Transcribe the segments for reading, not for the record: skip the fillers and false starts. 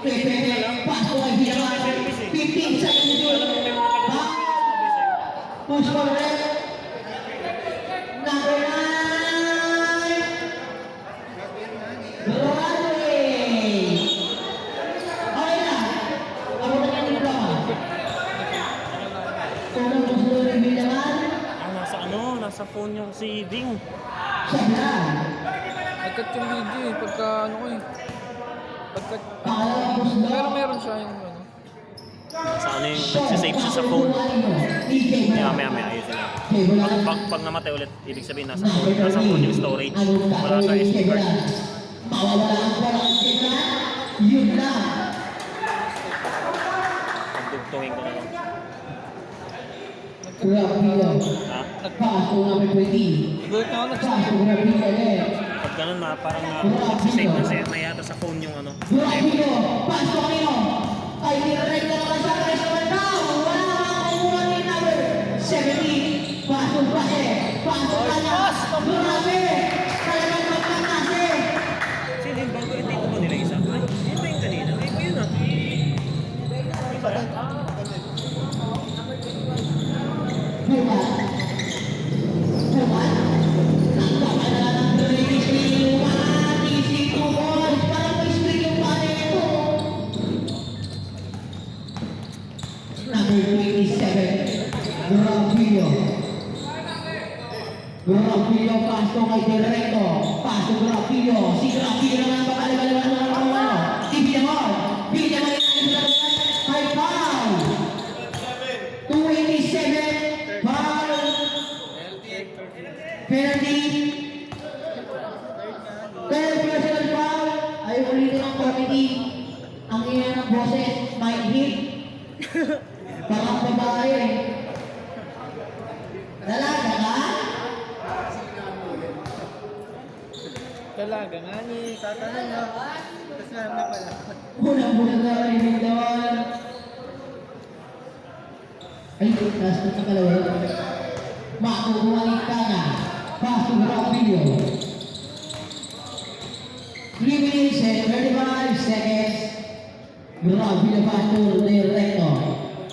Pasok ay Villamar. 15 seconds to shoot. Push for red. Number 9. Broadway. Okay na. Ako na kanina lang. Unang gusto rin Villamar. Nasa phone yung si Ding. Siya na. Nagkat yung video eh, pagka ano ko eh. Pagka... Pangalawang gusto. Pero meron siya yung ano. Sa ano yung nagsisave siya sa phone. Maya ayusin na. Pag namatay ulit, ibig sabihin nasa phone yung storage. Wala sa SD card. Mawawala ang walang sila. Yun lang. Pagdugtungin ko na lang. Rapilo. Ha? Paso na may 20. Gulit na ako Paso na pinili. Pag ganun parang nagsisave na yata sa phone yung ano. Rapilo. Paso kayo. Ay, nirarek na naman sa Cristo Manao. Wala mga kumuha ni number 17. Paso pa eh. Paso ka na. Grabe. Talagang magkakasi. Sino yung bago? Hindi ko ba nila isa? Ay, yun ba yung kanina? Ay, ba yun ah? Iba rin? Bumat. Nagpapala ng release ni Bumat. Isip ko boys. Parang may spring yung pare ito. Number 27. Rapilo. Rapilo paso kay Directo. Paso Rapilo. Si Rapilo naman pakaliwala ng mga si Villamar. Villamar yung high foul. 27. Foul. Penalty. Third personal foul. Ay ulitin ang committee. Ang ina ng boses. Might hit. Parang babae. Dalaga ka? Dalaga nga ni tatanong na. Tapos na pala. Unang-unang na rin doon. Ay, taas na kalawa. Makukuha ka na. Pasok Rapilo. 3 minutes and 35 seconds. Rapilo pasok Directo.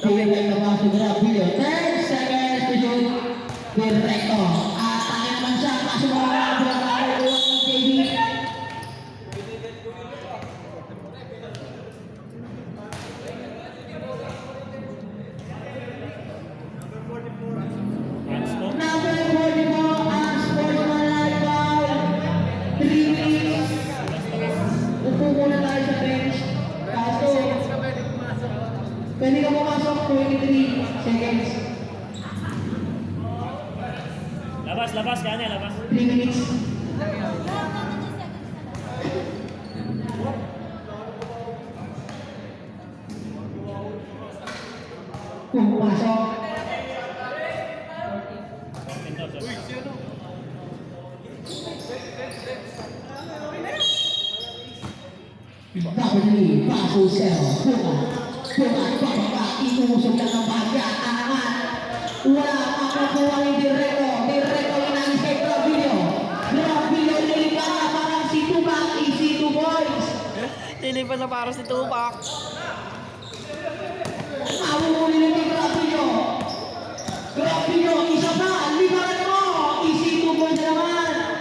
Directo pasok Rapilo. 10 seconds to shoot. Directo. At ang naman siya. Pasok Rapilo. JB. Hands mo? Number 44, unsportsmanlike foul. 3 minutes. Upo muna tayo sa bench. Kaso, pwede ka pumasok 23 seconds. Labas, kanya, labas. 3 minutes. Pumasok. Number 3, Paso Cell. Pumat, pababa, inusog lang ng bagya. Anangan. Wala makukuha ni Directo. Directo inalis kay Rapilo. Rapilo nilipan na parang si Tupac. Si 2 boys. Tilipan na para si Tupac. Mawuli ni Rapilo. Rapilo, isa pa. Libaran mo. Easy 2 boys naman.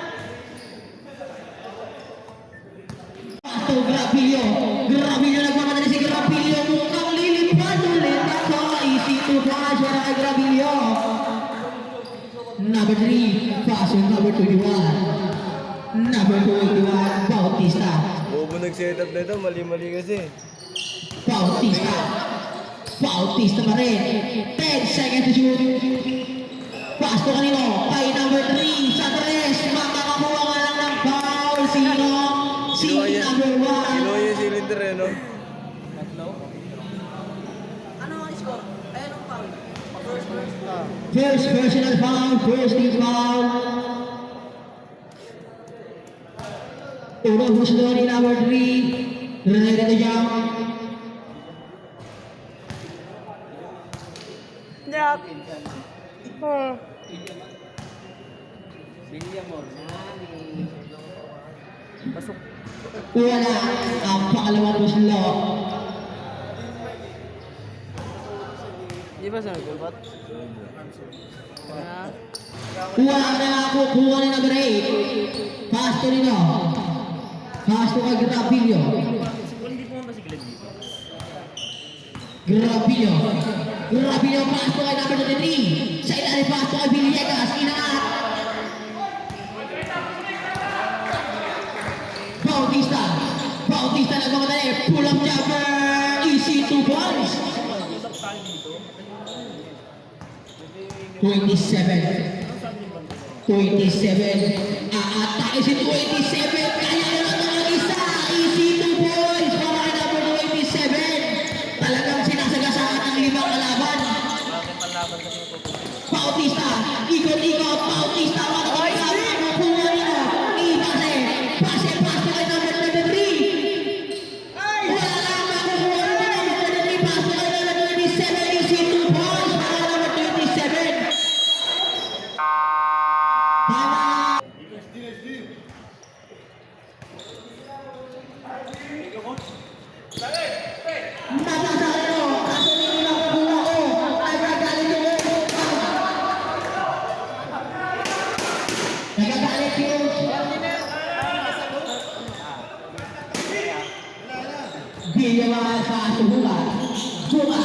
Pato Rapilo. Rapilo nagmamadali si Rapilo. Mukhang lilipad ulit ako. Easy 2 boys. Wala kay Rapilo. Number 3, paso number 21. Number 21, Bautista. Bobo nag-setup na ito, mali-mali kasi. Bautista. Bautista pa rin. 10 seconds to shoot. Pasto kanino. Kay number 3, sa 3. Makakakuha nga lang ng foul. Sino? Si number 1. Kinuha yung cylinder eh, no? Ano ang score? Ay, anong foul? First. First personal foul. First team foul. Unang gusto ni number 3. Ready to jump. Yak! Wala ang pangalawang gusto. ba sa nagkulpat? Ah, Kuha na ako, kuha na number 8. Pass to nino. Pass to kay Grabilio. Hindi pumunta si Glenn dito. Grabilio. Grabilio, pass to kay number 23. Sa ilalim, pass to kay Villegas. Inaat. Bautista. Bautista nagmamadali. Pull up jumper. Easy 2 points. 27. Aatake si 27. Kaya na lang ang isa. Easy 2 points para kay number 27. Talagang sinasagasaan ang 5 kalaban. Bautista. Ikot-ikot. Bautista. Makuha nila. Ibase. Pase kay number 33. Wala lang makukuha nila number 33. Pase kay number 27. Easy 2 points para kay number 27. Tama. Masasakit mo. Kaso hindi na kukuha ko. Ay, gagalit yung nagagalit yung di naman sa subukan. Subukan.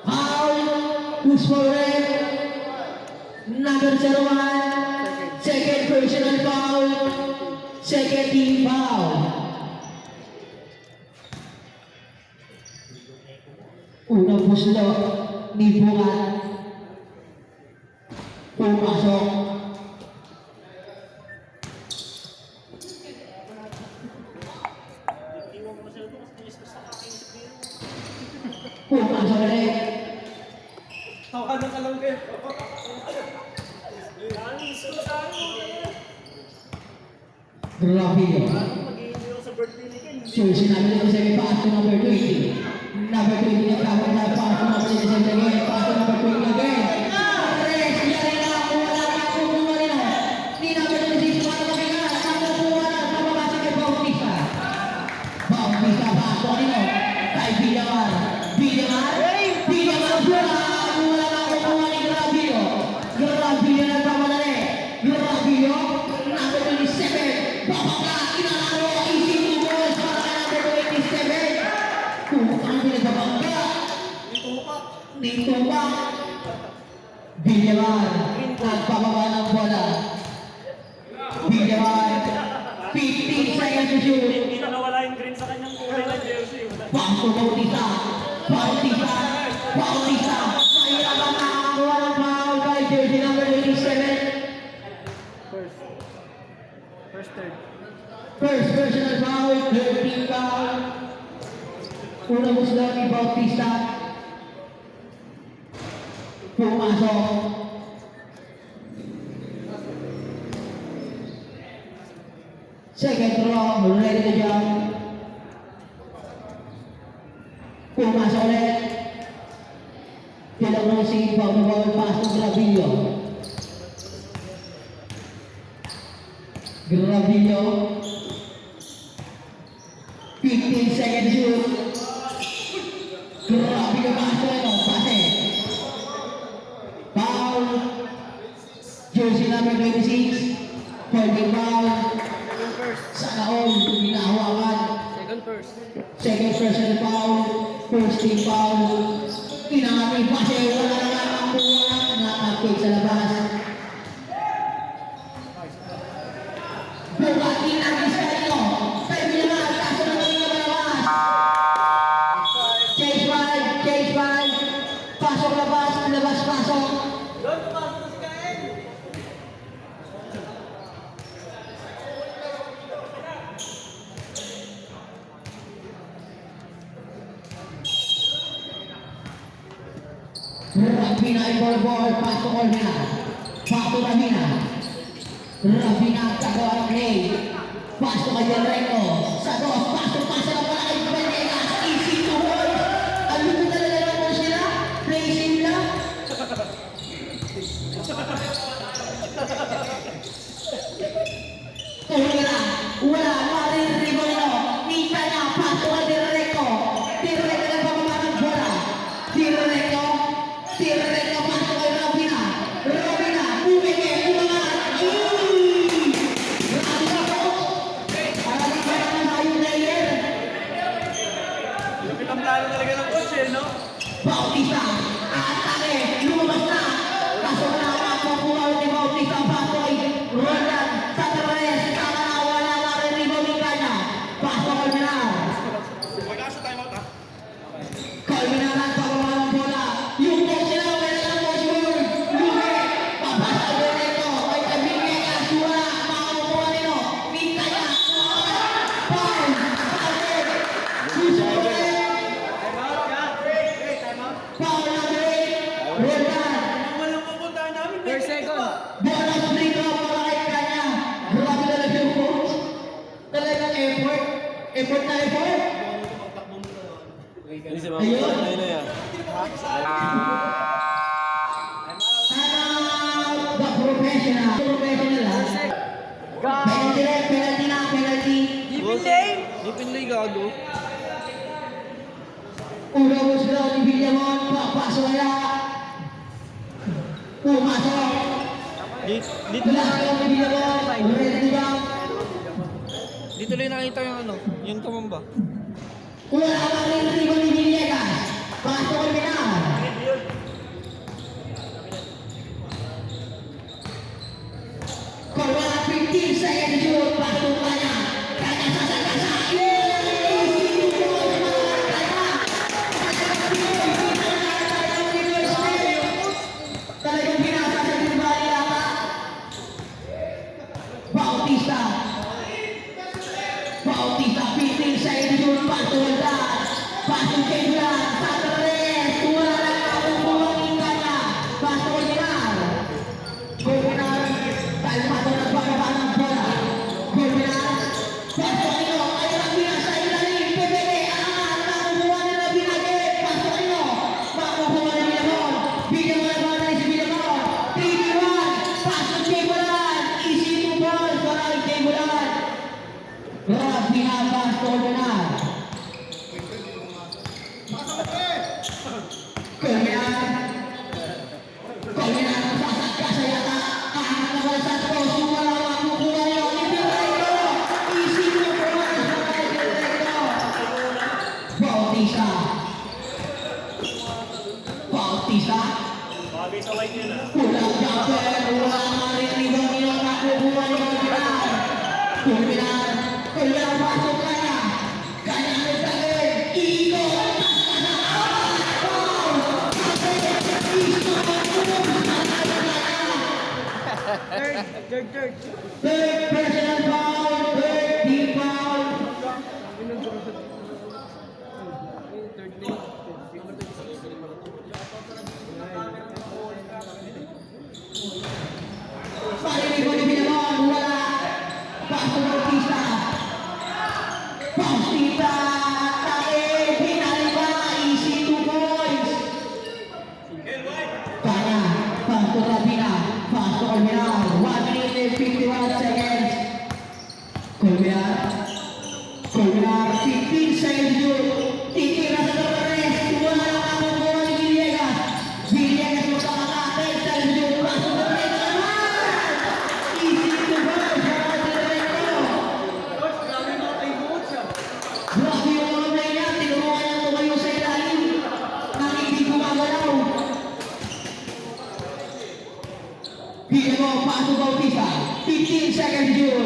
Foul. Push forward. Number 01. Second personal foul. Second team foul. Unang puslo ni Bungat. Pumasok. Pumasok ulit. Grabe. So, sinabi nito sa may pass to number 20. Number 20 na tawag na pass to number 27 again. Pass to number 20 again. Tres, yari na. Wala na ako. Kuha rin na. Ni number 26. Wala na kaya. Kuha na. Pababasa kay Bautista. Bautista, pass to nino. Kay Villamar. Villamar. Villamar. Wala na ako. Kuha ni Grabilio. Grabilio nagpapadali. Grabilio. Number 27. Babaka. Inalaro. Easy 2 balls para kay number 27. Kung ang pinagbabangga. Nito pa. Villamar. Nagpababa ng bola. Villamar. 15 seconds to shoot. Hindi na nawala yung green sa kanyang kulay ng jersey. Paso Bautista. Bautista. Bautista. Mahirapan na nakakuha ng foul kay jersey number 27. First personal foul, 13 foul. Unang muslo ni Bautista. Pumasok. Second throw, ready to jump. Pumasok ulit. Tinakbo si Bautista, pass to Grabilio. Grabilio. 15 seconds shoot. Grabilio paso ito. Pase. Foul. Jersey number 26. Holding foul. Sana all. Hinahawakan. Second personal foul. First team foul. Kinangati pase. Wala na lang ang buwan. Nakapit sa labas. Bugati ang iskanyo. Tayo naman. Kaso na kami na labas. Chase 5. Pasok labas. Labas pasok. Rabina ay ball. Pasok Olvina. Pasok Rabina. Rabina tago ang play. Pasok kay Del Recto. Sa dos. Pasok na pala kay Villegas. Easy 2 balls. Ano ko talaga naman sila? Play sila. Wala. Marin Ribolino. Nita na. Pasok kay Del Recto. Del Recto na pababa ng bola. effort na effort. Hindi si Mama Pala na yan. Timeout, the professional. Professional ha. Penalty red, penalty na, penalty. Dipinlay gago. Uno gusto ni Villamon, papasok wala. Pumasok. Dito lang, Pumasok ni Villamon, red rebound. dito lang nakita yung ano, yung tumamba. Wala ka rin rebound ni Villegas. Pasok ang binang. Korwa 15 seconds shoot, pasok ka na. Kaya sasakasa. Talagang binasa sa Bilbao yata. Bautista. Bautista 15 seconds shoot, pasok wala. Pasok kay Bulan, sa tres. Wala na ang buwangin kanya. Pasok ang binang. Gulbinar, kalmado na pagkaba ng bola. Gulbinar, pasok nyo, ay Rabina sa ilalim. Pepele, angat, nakukuha nila Binage. Pasok nyo, makukuha na Villamon. Bigyan mo na ba na si Villamon? 3-1, pasok kay Bulan. Easy to ball, barang kay Bulan. Rabina, pasok Gulbinar. Gulbinar. Gulbinar ang sasakya sa yata. Angat na ball sa cross. Wala makukuha nyo. Indirecto. Easy to ball. Barang Indirecto. Bautista. Bautista. Bagay sa white yun ah. Pulang jumper. Wala nga rin rebound nyo. Nakukuha ni Gulbinar. Gulbinar. Gulbinar pasok kaya. Kaya ang tagay. Ikot. Third personal foul, third team foul. Parinig mo ni Villamon, wala. Pasok Bautista. Bautista, tae, pinaliba, easy 2 points. Kaya, pasok Rabina, pasok Gulbinar, 1 minute and 51 seconds. Gulbinar, Gulbinar, 15 seconds yun. Titira sa Torres, wala na makukuha ni Villegas. Villegas magkakakatay, 10 seconds yun. Pasok Torres naman! Easy to ball, para Directo. Grabe yung mga play niya, tinuruan niya tumayo sa ilalim. Nang hindi gumagalaw. Villamon, pasok Bautista. 15 seconds yun.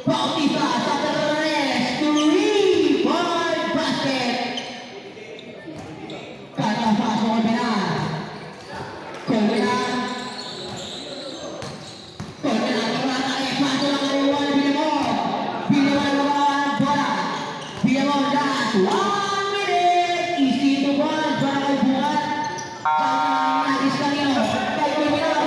Bautista sa Torres. 3-point basket. Kaya pasok Gulbinar. Gulbinar. Gulbinar, wala tayo. Pasok lang ang iwan ni Villamon. Villamon naman, bola. Villamon last 1 minute. Easy to ball. Para kay Buwan. Nagis kanino. Kay Gulbinar.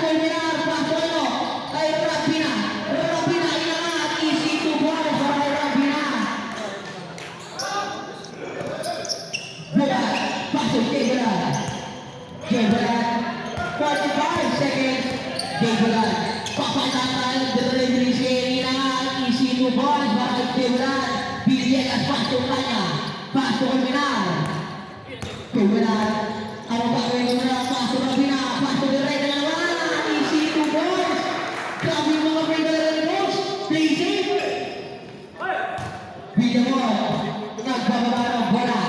Gulbinar. Pasok nyo. Kay Rabina. Rabina inangat. Easy to ball. Para kay Rabina. Buwan. Pasok kay Buwan. Kay Buwan. 45 seconds. Kay Buwan. Papatakan. Delivery siya. Inangat. Easy to ball. Para kay Buwan. Villegas pasok kanya. Pasok Gulbinar. Gulbinar. Ano ba gawin mo na? Pasok Rabina. Pasok Directo na naman. Easy to ball. Grabe yung mga Federal Coach. Play safe. Villamon. Nagbababa ng bola.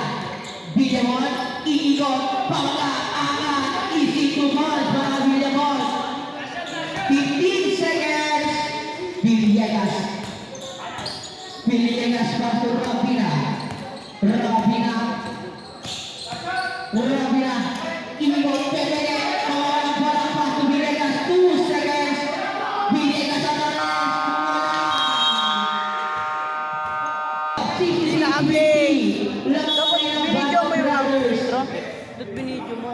Villamon. Iikot. Pawala. Angat. Easy to ball. Para Villamon. 15 seconds. Villegas. Villegas pasok Rabina. Rabina. Rabina. Iikot. Pepele. Pawala ng bola. Pasok Villegas. 2 seconds. Villegas sa taas. Sinabi! Dapat binidyo mo yung intro? Dapat binidyo mo.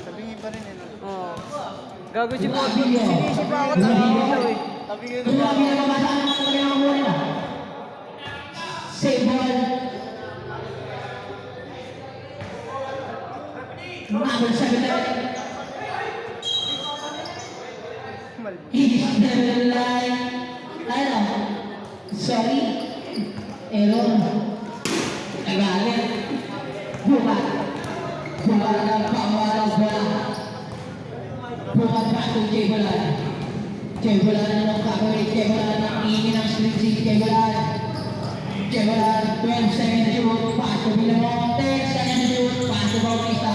Sabihin pa rin eh. Oo. Gago si Paul. Sinisip ako tabi daw eh. Sabi ko Grabe na mabasa ang mga kanyang buhay na. Number 7. He's never lie. Ano? Sorry. Error. Nagalit. Bukat. Bukat ng pangwalang bola. Bukat pa ito Jebolan. Jebolan na ng kakawit. Jebolan ang ingin ng street Jebolan. Jebolan 12 seconds to shoot. Pass to Villamon. 10 seconds to shoot. Pass to Bautista.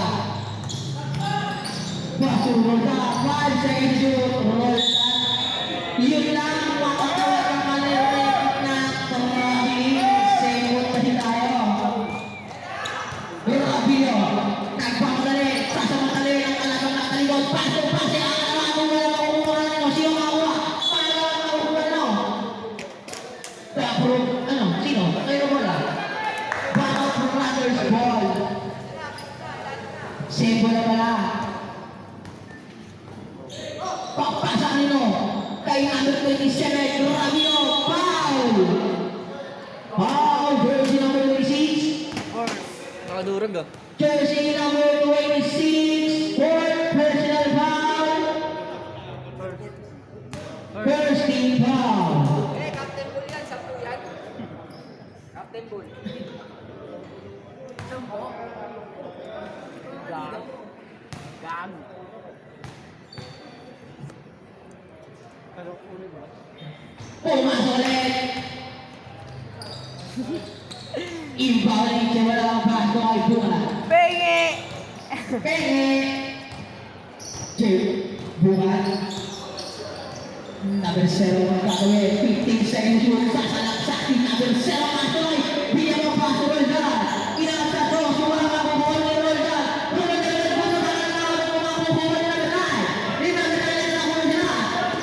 Pass to Rolda. 5 seconds to shoot. Rolda. Yun lang. Makakawat ang maliliit na tawagin. Semot kasi tayo. Rabio. Nagpamadali. Sasamantali ang alagang nakaligod. Paso. Pase. Ano wala makukuha nyo? Sino makuha? Paano wala makukuha nyo? Pero ano? Sino? Kayo wala. Backup from Raptors ball. Sebo na pala. Papasak nino. Kay number 27. Rabio. Foul. Foul. Jersey number 26. Nakadurag ah. Jersey number 26, fourth personal foul. First team foul. Captain Bull yan, 10 yan. Captain Bull. 10. Gag. Pumasok ulit. Inbound ni Jebolan ang paso kay Bunga. Penge! Penge. Bunga. Number 0 ang gagawin. 15 seconds yun. Sasalaksak si number 0 Masoy. Bigyan mo paso Roldan. Inangat sa to. Wala makukuha ni Roldan. Roldan na paso para na makukuha ni number 9. Ni number 9 na nakuha niya.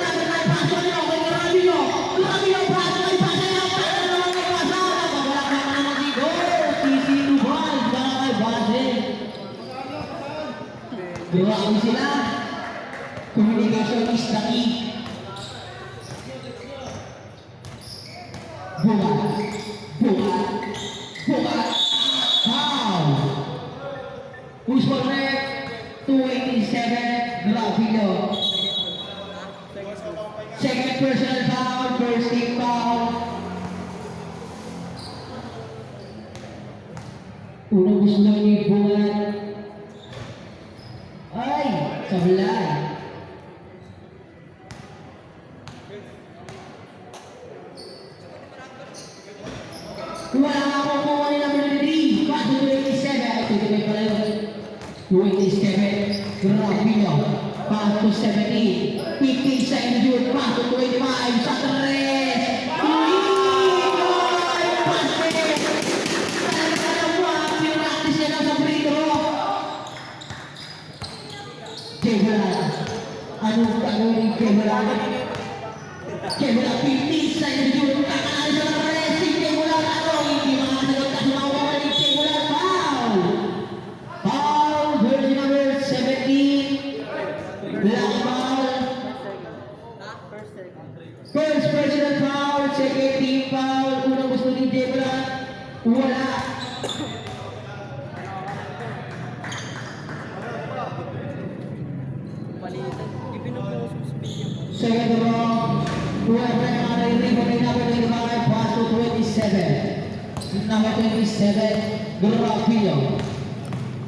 Number 9 paso niyo. Kay Rabio. Rabio paso. Ay paso niya. Paso naman may paso. Wala ka naman si Gol. Sisi Lubal. Para kay Basil. Grabe sila. Communication is the key. Buat. Foul. Who's for red? 287. Gravino. Second personal foul. First team foul. Unang gusto ni Buat. Ay, sablay. Wala nga kukuha ni number 3. Pass to 27. Ay, tutuloy pala yun. 27. Gravino. Pass to 17. 15 seconds yun. Pass to 25. Sa 3. Pase! Talaga mo ang pinractice niya lang sa free throw. Jebolan. Anong gagawin ni Jebolan? Jebolan 15 seconds yun. Kakanali sa 3. Si Jebolan ano? Hindi makasagot kasi mawawala ni Jebolan. Foul! Foul! Jersey number 17. Black foul. First personal foul. Second team foul. Unang gusto ni Jebolan. Wala. Palitan. Ipinubukas mo sa video. Second round. Whoever ang narinig ni number 25. Pass to 27. Number 27. Gravino.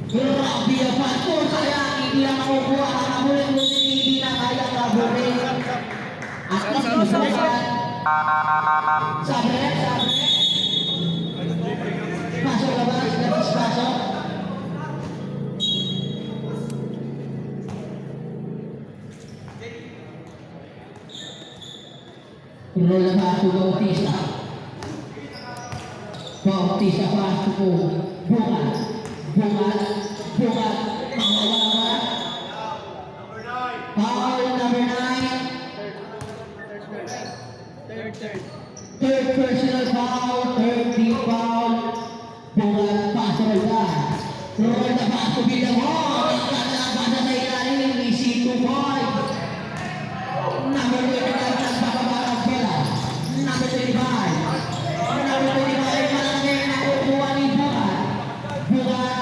Gravino pass to. Sayang. Hindi na makukuha. Ang abulit mo hindi na kaya kabulit. At nagsusukat. Sabre. Pasok labas. Labas pasok. Rola paso Bautista. Bautista paso po. Bungat. Mawawala. Foul number 9. Third personal foul. Third team foul. Bungat paso Rolda. Rolda paso Villamon. Nagkakabasa sa ilalim. Easy to boy. Number 29 nagpapabara ang pera. Number 25. Number 25 malaki na kukuha ni Bukat.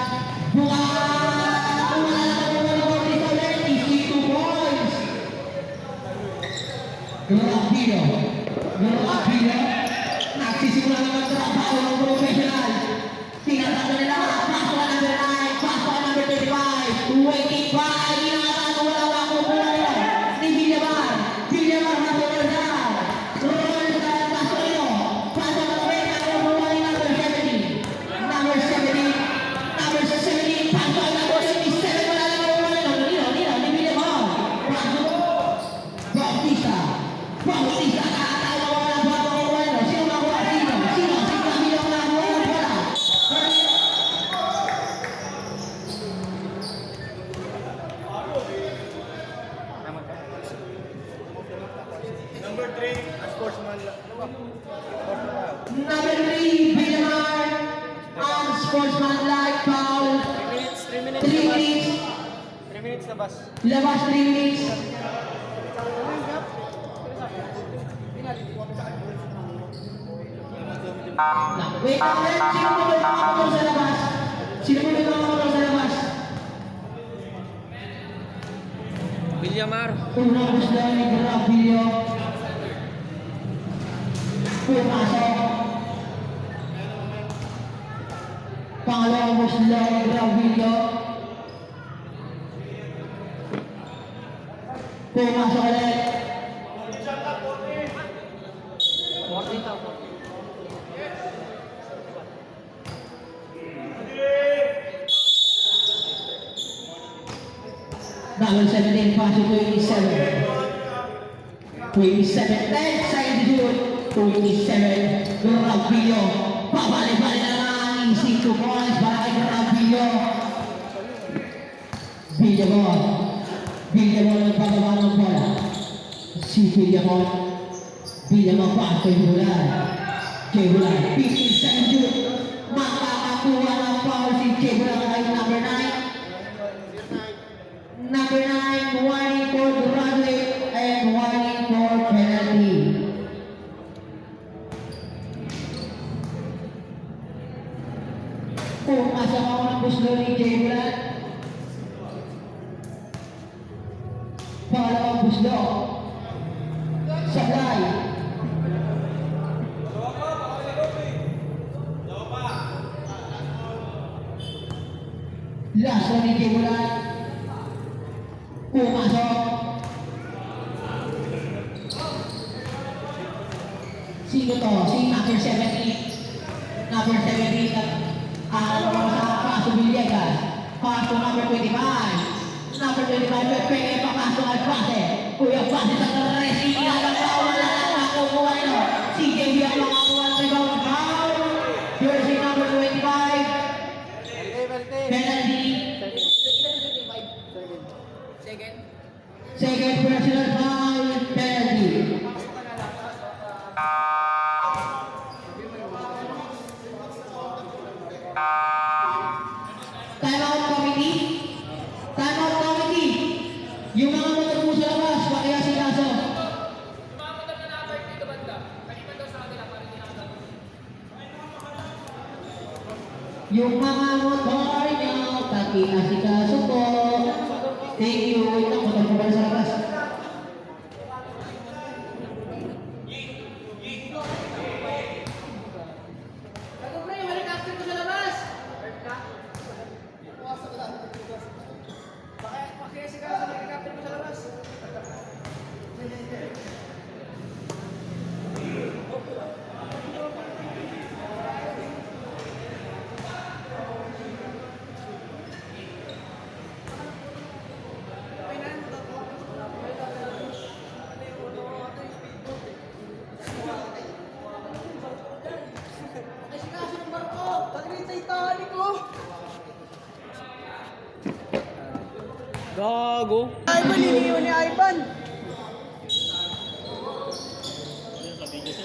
Wala Number 3, Villamar. Unsportsmanlike foul. 3 minutes, 3 labas. minutes. 3 minutes labas. Labas 3 minutes. Wait, sino mo ba yung mga motor sa labas? Sino mo ba yung mga motor sa labas? Villamar. Unang gusto ni Gravillo. Pumasok. Pangalawang gusto ni Gravillo. Pumasok ulit. Number 17, pass to 27. 27, 10 seconds to shoot. 27, Gravillo. Pabalik-balik na naman. Easy 2 points para kay Gravillo. Villamor. Villamor nagpababa ng bola. Si Villamor. Villamor pass kay Bulan. Kay Bulan, 15 seconds shoot. Makakakuha ng foul si Kay Bulan kay number 9. Number 9, warning for graduate and warning for penalty. Pumasok ako ng buslo ni Jay Bulan. Pangalawang buslo. Sablay. Last one ni Jay Bulan. Pumasok. Sino to? Si number 17. Number 17 sa Paso Villegas. Paso number 25. Number 25, Pepe papasok at pase. Kuya pase sa Carresi. Wala na nakukuha ito. Si JB ang makakuha sa ibang foul. Jersey number 25. Penalty. Second personal foul, penalty. Timeout committee. Timeout committee. Yung mga motor po sa labas, pakiasikaso. Yung mga motor nyo, pakiasikaso po. Thank you. Wait lang, motor po ba sa labas? Gago. Ivan, iniiwan ni Ivan.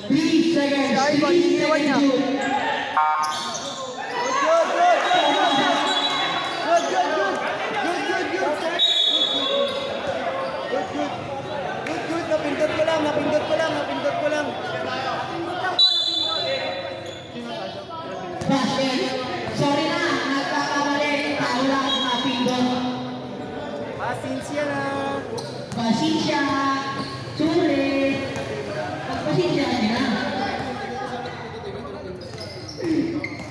3 seconds. Si Ivan, iniiwan niya. Good. Napindot ko lang. Basket. Sorry na, nagkakamali. Tao lang napindot. Pasensya na. Pasensya. Sulit. Magpasensya ka nila.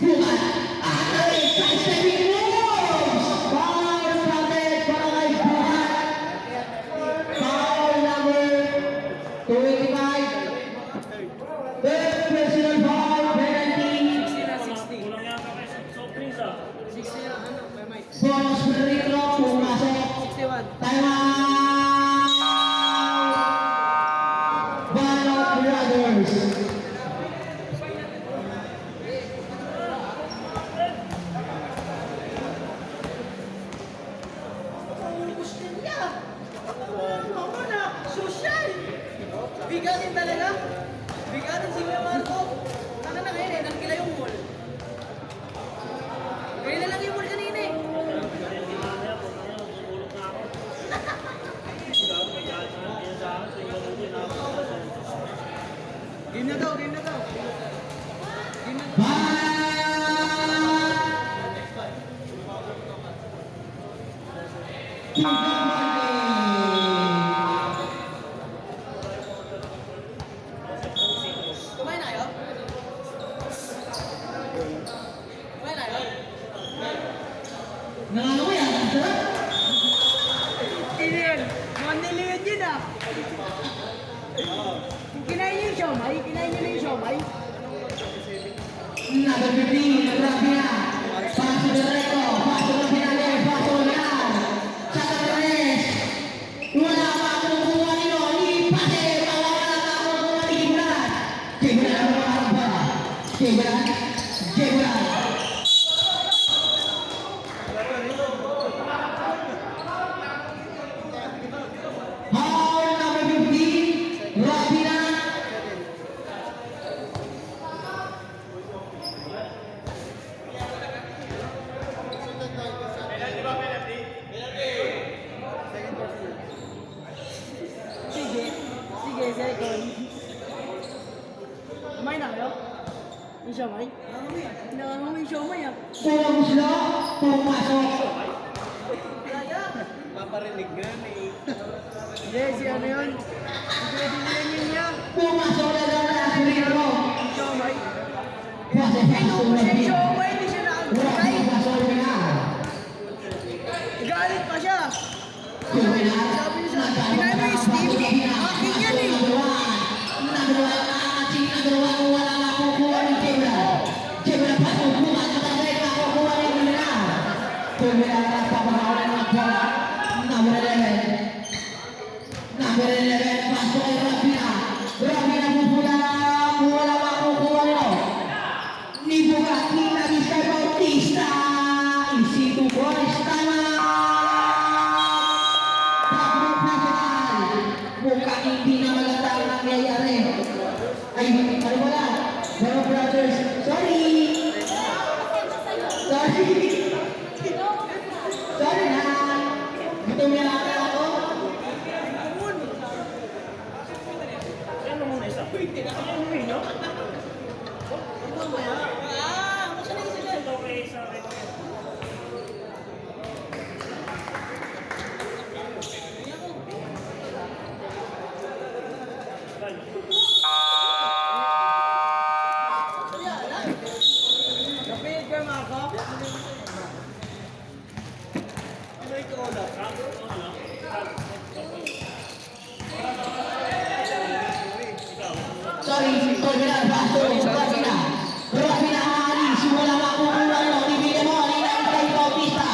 Bukan. Atay, side-stepping moves. Foul started para kay Bukan. Foul number 25. Third personal foul, penalty. Kulang yata kay soft drinks ah. Bonus free throw, pumasok. 61. Time out! Banot Brothers. Gusto niya. Ano na? Social. Bigatin talaga. Bigatin si Kuya Marco. Ano Number 15, Rapina. Paso Directo, paso Rapinales, paso Real. Chatarres. Wala pa kumukuha nito. Ipase, wala pa kumukuha ni Gibran. Gibran ang mga hamba. Gibran. Foul number 15, Rapina. Sige, second. Kumain na kayo? Yung siomay? Kailangan mo yung siomay ah. Pulang sila, pumasok. Paparinig nga eh. Hindi, si ano yun? Hindi, dinilin niya. Pumasok na daw na si Rino. Yung siomay. Kasi paso na Yung din. siomay, hindi siya nakagay. Paso na. Galit pa siya. Sabi niya sa akin, "Pinay mo yung Steve? Akin yan eh." Wala na kukuha ng Jebra. Jebra pa kukuha. Tatay pa kukuha ng Jebra. Jebra na papakawalan ng bola. Number 11. Number 11. Pasok kay Rapina. Rapina pupula. Wala pa kukuha nyo. Ni Bugat. Ni Nagista Bautista. Isito boys. Tama. Mukhang hindi na maganda ang nangyayari. Ay, ano wala? Mga brothers, sorry! Sorry! Sorry na! Gutom na lang ako. Ano muna isa? Okay, sorry. Kapit ka mga ka? Sorry, Corvinal, Basto, Rapina. Rapina aalis, wala makukuha nyo. Ibigay mo, inaantay kay Bautista.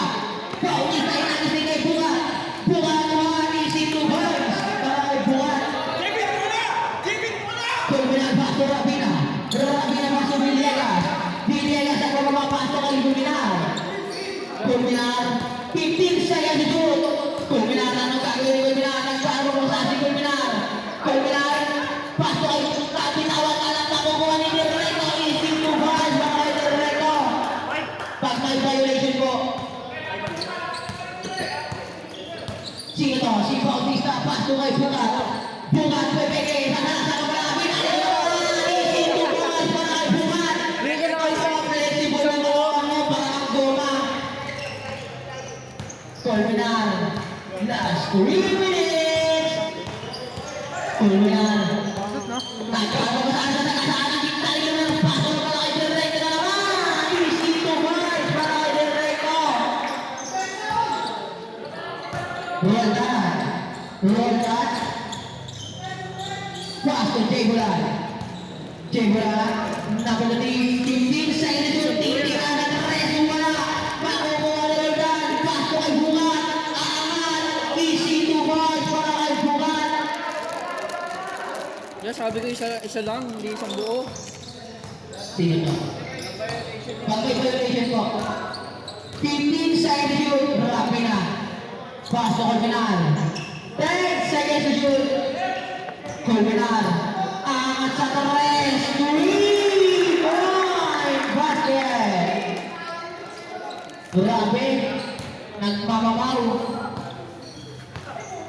Bautista inaantay kay Bugat. Bugat aalis, ito boys. Kay Bugat. Corvinal, Basto, Rapina. Rapina, Basto, Villegas. Villegas ang pumapasok kay Corvinal. Corvinal, 15 seconds to shoot. Corvinal, ano gagawin ni Corvinal? Nagbaro mo sa si Corvinal. Corvinal, pasok kay Kapitawag alam na kukuha ni Derreco. Isip to fouls para kay Derreco. Pag may violation po. Sino to? Si Bautista, pasok kay Bugat. Bugat, pepeke, sa nasa kamalapit. Isip to fouls para kay Bugat. Bigyan na kayo sa Flexible na mo, ano, parang goma. Corvinal, last 3 minutes. Corvinal, nagkano ba saan sa nakasaan? Kita rin ng paso na pala kay Derreco na naman. Easy to fight para kay Derreco. Roll that. Roll that. Pass to Jebolan. Jebolan, napagdating 15 seconds to titigan ng reso wala. Makukuha na Roldan. Pass to kay Bugat. Aangat. Easy to fight para kay Bugat. Yeah, sabi ko isa lang, hindi isang buo. Sino to? Pag may violation po. 15 seconds to shoot. Rapina. Pass to Corvinal. 10 seconds to shoot. Corvinal. Angat sa Torres. 3-point basket. Grabe. Nagmamamaw.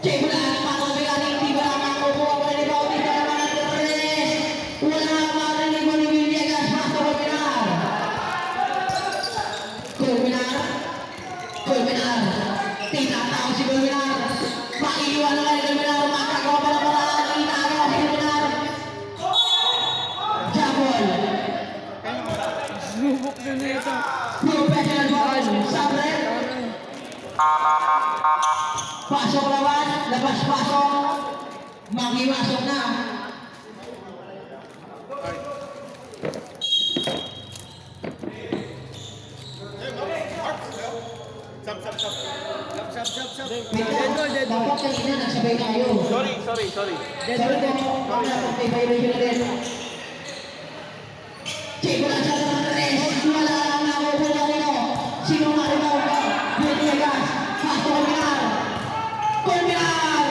Jebolan. Pakobilan. Hindi ba makukuha pa rin ni Bautista naman ang Torres. Wala marinig mo ni Villegas. Pass to Corvinal. Corvinal. Corvinal. Tinatawag si Corvinal. Maiiwan na kay Corvinal. Magkagawa pa ng paraan. Tinatawag si Corvinal. Jabol. Subok na nito. Professional ball. Sabre. Pasok lawan. Labas pasok. Magiwasok na. Dapat kanina nagsabay tayo. Sorry. Sorry po, mamaya mag-violation ulit. Chico lang siya ng res. Wala lang na ako po lang ito. Sino nga rin ako ba? Villegas. Pasto Colmenar. Colmenar!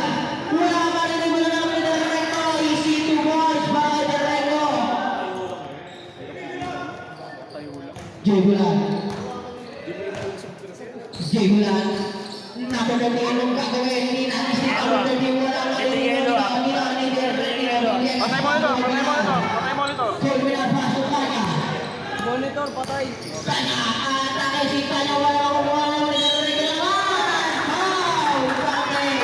Wala pa rin yung wala namin ng Recto. Easy to boys by the Recto. Jegulan. Jegulan. Nakunamin ang gagawin. Hindi natin sila kunamin. Wala pa rin yung wala namin ng Patay monitor. Colmenar paso kanya. Monitor, patay. Kanya, atake si Kanya, wala naman naman. Foul! Bakit?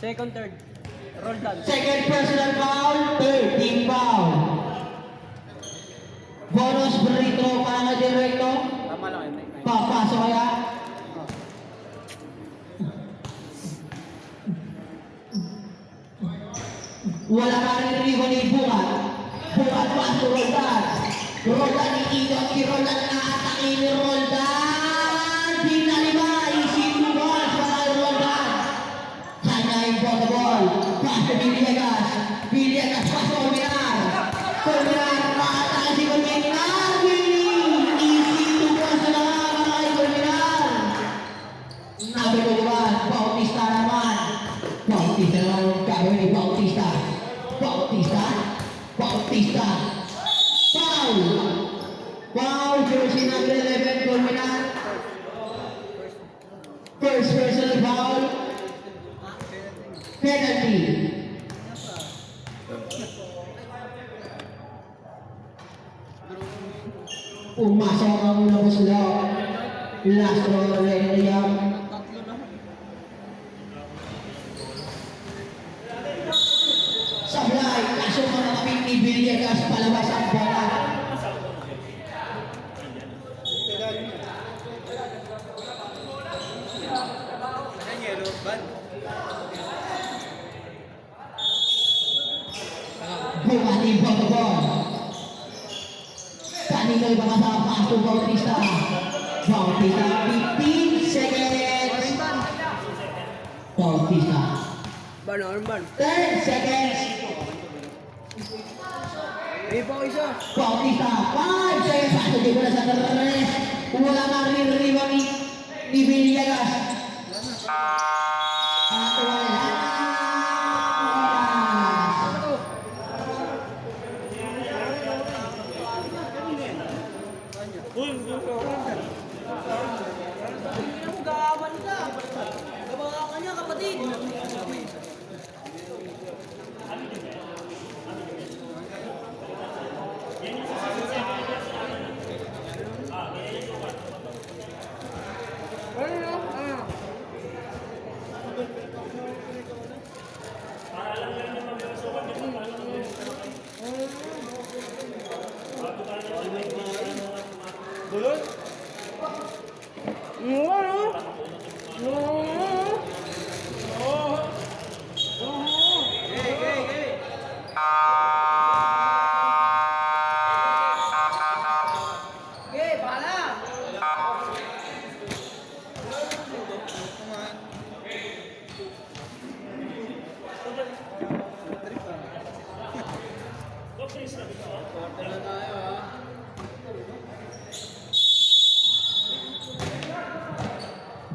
Second, third. Roll down. Second personal foul, third team foul. Bonus burrito para direkto. Tama lang yun. Papasok kaya. Wala ka rin ribo ni Bukat. Bukat paso Roldan. Roldan ni Idot. Si Roldan na atake ni Roldan. Pinalima. Easy to ball para kay Roldan. Kanya yung ball. Paso Villegas. Villegas paso Colmenar. Colmenar. Maatake si Colmenar. Easy to ball sa mga para kay Colmenar. Nabi ko naman. Bautista naman. Bautista naman ang gagawin ni Bautista. Bautista. Foul. Foul. Jersey number 11. Colmenar. First personal foul. Penalty. Pumasok ang unang sila. Last roll Reyam. Sablay, kaso mga kapit ni Villegas palabas ang bola. Bumati Bogobon. Kanino yung mga paso Bautista. Bautista, 15 seconds. Bautista. Ban. 10 seconds. Ipo isa. Bautista, 5 seconds. Paso di bola sa tres. Wala na rin riba ni Villegas. At wala. Gawan ka. Gawa ka niya, kapatid. Okay, bala.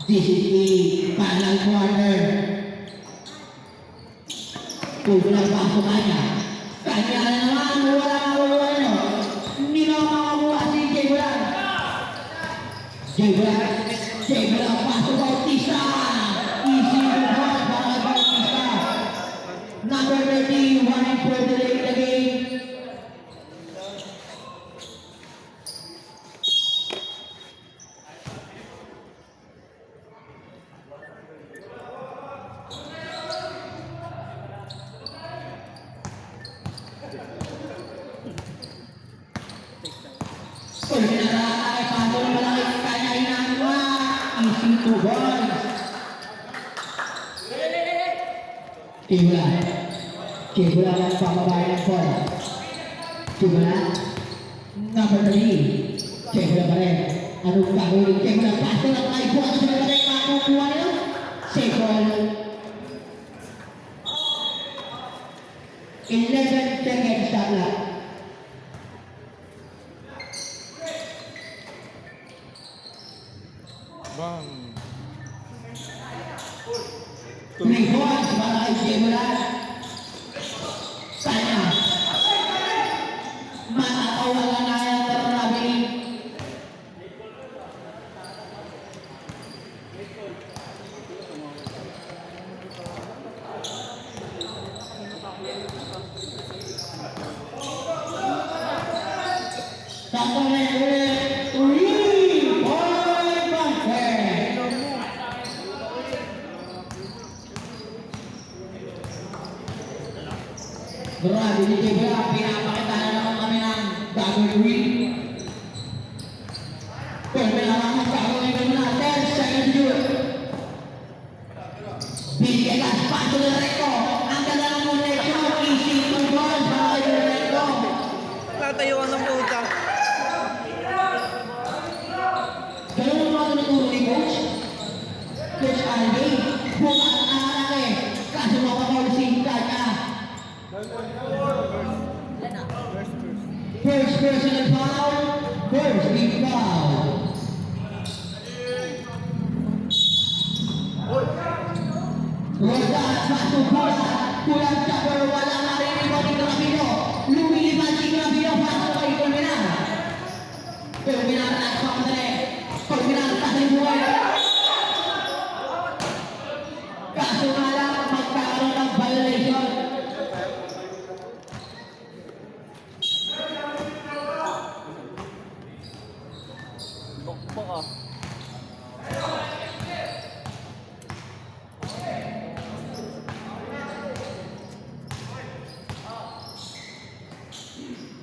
This is the final quarter. Pulang pasok kanya. Kanya na naman, wala. Hindi na makakuha si Jegulan. Jegulan, pasok Bautista. Easy to ball para kay Bautista. Number 30, 1 for the late again. Colmenar, paso ng malaki kanya inangwa. Easy to ball. Kibula. Kibula nagpapabayan ng bola. Kibula. Number 3. Kibula pa rin. Anong gagawin? Kibula. Paso lang ay buwan sa mga rin. Makakuha nila. Second. 11 seconds shot lang. Bang. 3 points para kay Kibula. Sana. Matatawalan na yan ng Rabi. Tatuloy ulit. 3-point basket. Grabe ni Kibula, pinapakita na naman kami ng gagawin. Pero may alam ang gagawin ko na 10 seconds yun. Bigyan ka, paso na Recto. Ang ganda ng connection, easy to ball para kay Recto. Tatayuan ng puta. Ganun ang mga tinuturo ni Coach. Coach Alvin, bukas na anak eh. Kaso mapapausin ka ka. First personal foul, first big foul. Rodan, paso bola, kulang chopper, wala marinig mo ni Gravino. Lumilipad si Gravino, paso kay Colmenar. Colmenar nagpapadali. Colmenar kasalibuhay. Kaso nga lang, magkakaroon ng violation. Baka.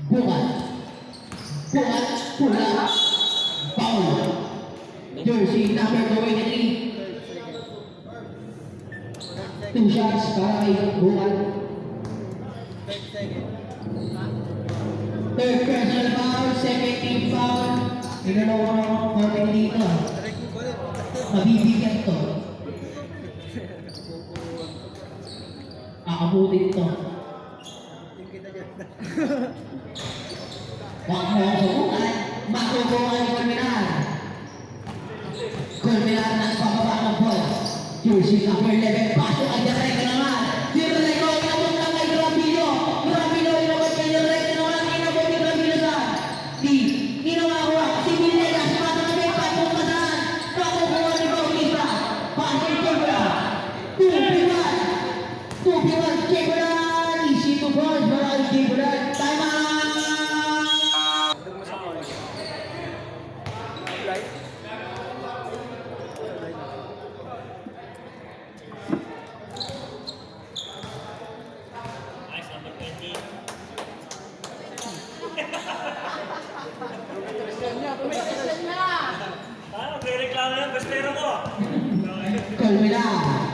Bukan. Bukan. Pula. Foul. Jersey number 23. 2 shots para kay Bukan. Third personal foul, second team foul. Inalawa ng comment dito. Mabibigyan to. Akabutin to. Huwag mo ang subukan. Makukuha ni Colmenar. Colmenar nagpapaba ng bola. Jersey number 11. Pasok ay direct naman. Direct ko. Inabot lang kay Gravino. Gravino inabot kay direct naman. Inabot ni Gravino sa Ninawawa. Si Villegas. Pasok na may patong kasaan. Makukuha ni Bautista. Pasok Kibula. 2-1. 2-1. Kibula. Easy to ball. Para kay Kibula. Time out. Nice, number 20. Ah, magre-reklamo yan, bestero mo. Colmenar.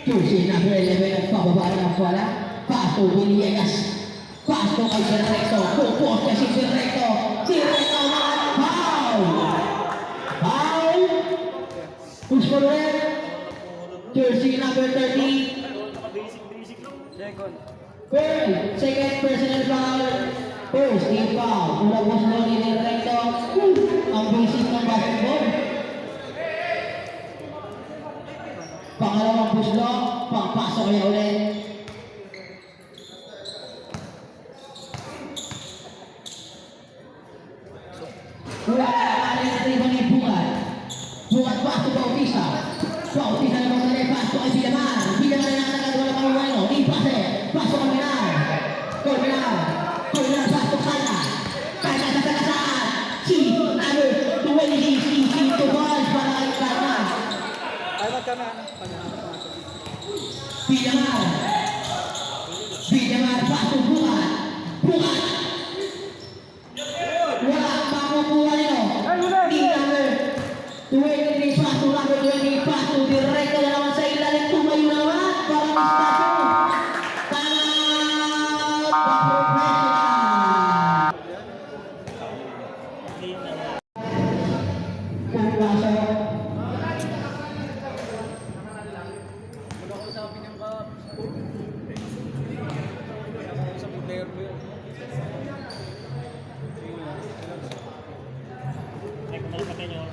Jersey number 11 at pababa ng bola. Paso Villegas. Paso kay Directo. Pupos niya si Directo. Directo naman. Foul! Foul! Push for red. Jersey number 30. Basic lang. Second. Well, second personal foul. First team foul. Ulabos mo ni Directo. Ang basic ng basketball. Pangalawang buslo, papasok kaya ulit. Wala na na tribo ni Bungat. Bungat pasok Bautista. Bautista naman sa rin, pasok kay Villaman. Villaman na nakagagawa ng Maruano. Di pase, pasok kay Milan. Colmenar. Colmenar pasok sana. Kaya sa tagasaan. Si number 20, to ball para kay Carman. Ay, magkana. Villaman. Villaman pasok Bungat. Bungat. Wala ang makukuha nyo. Di number 23 pasok number 20 pasok. Direkto na naman sa ilalim. Tumayo na naman. pumasok. Sa player mo yun. Ay, kung malapatay nyo.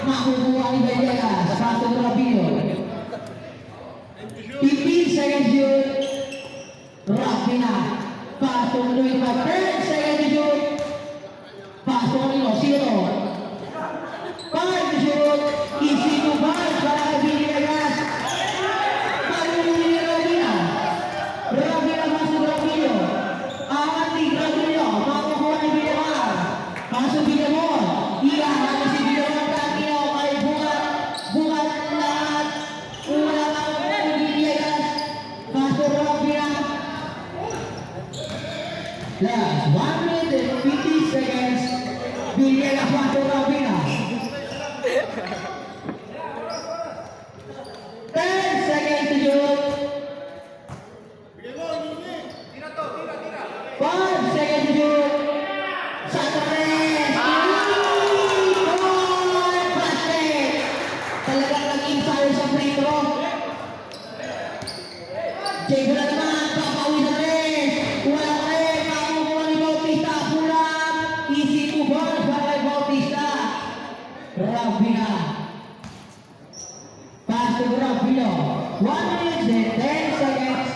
Makukuha ni Villegas. Pasok Rapino. 15 seconds yun. Rapina. Pasok Luis Mag. 10 seconds yun. Pasok Nino. 0. 5 shoot. Easy to pass para kay Villegas. Pagulong ni Rapina. Rapina pasok Rapino. Angat ni Rapino. Makukuha ni Villegas. Pasok Villamor. Iyahan si Villamor Rapino. Ay bukat lahat. Una ang Villegas. Pasok Rapina. Last 1 minute and 50 seconds. Villegas pasok Rapina. 10 seconds to shoot. 5 seconds to shoot. Sa tres. Basket. Talagang naging tayo sa free throw. Jay naman, papawi sa tres. Wala pa rin. Makukuha ni Bautista. Pulang. Easy to ball para kay Bautista. Rapina. Pass to Rapino. 1 minute and 10 seconds.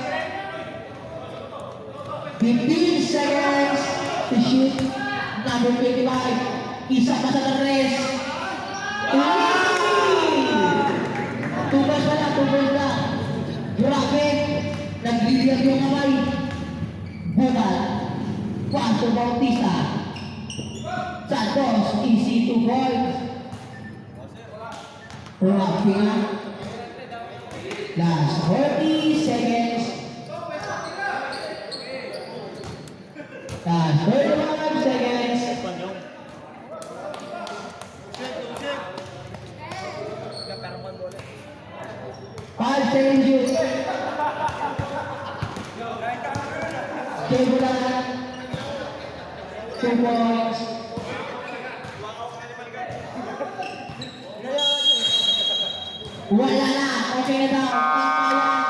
15 seconds to shoot. Number 25. Isa pa sa tres. Tugas na. Grabe. Nagliliyag yung kamay. Bukat. Pass to Bautista. Santos. Easy to points. Rapina. Last 40 seconds. Last 35 seconds. Kung yung 5 seconds shoot. Kebulan. 2 points. Wala na. Okay na daw. Pangkalan.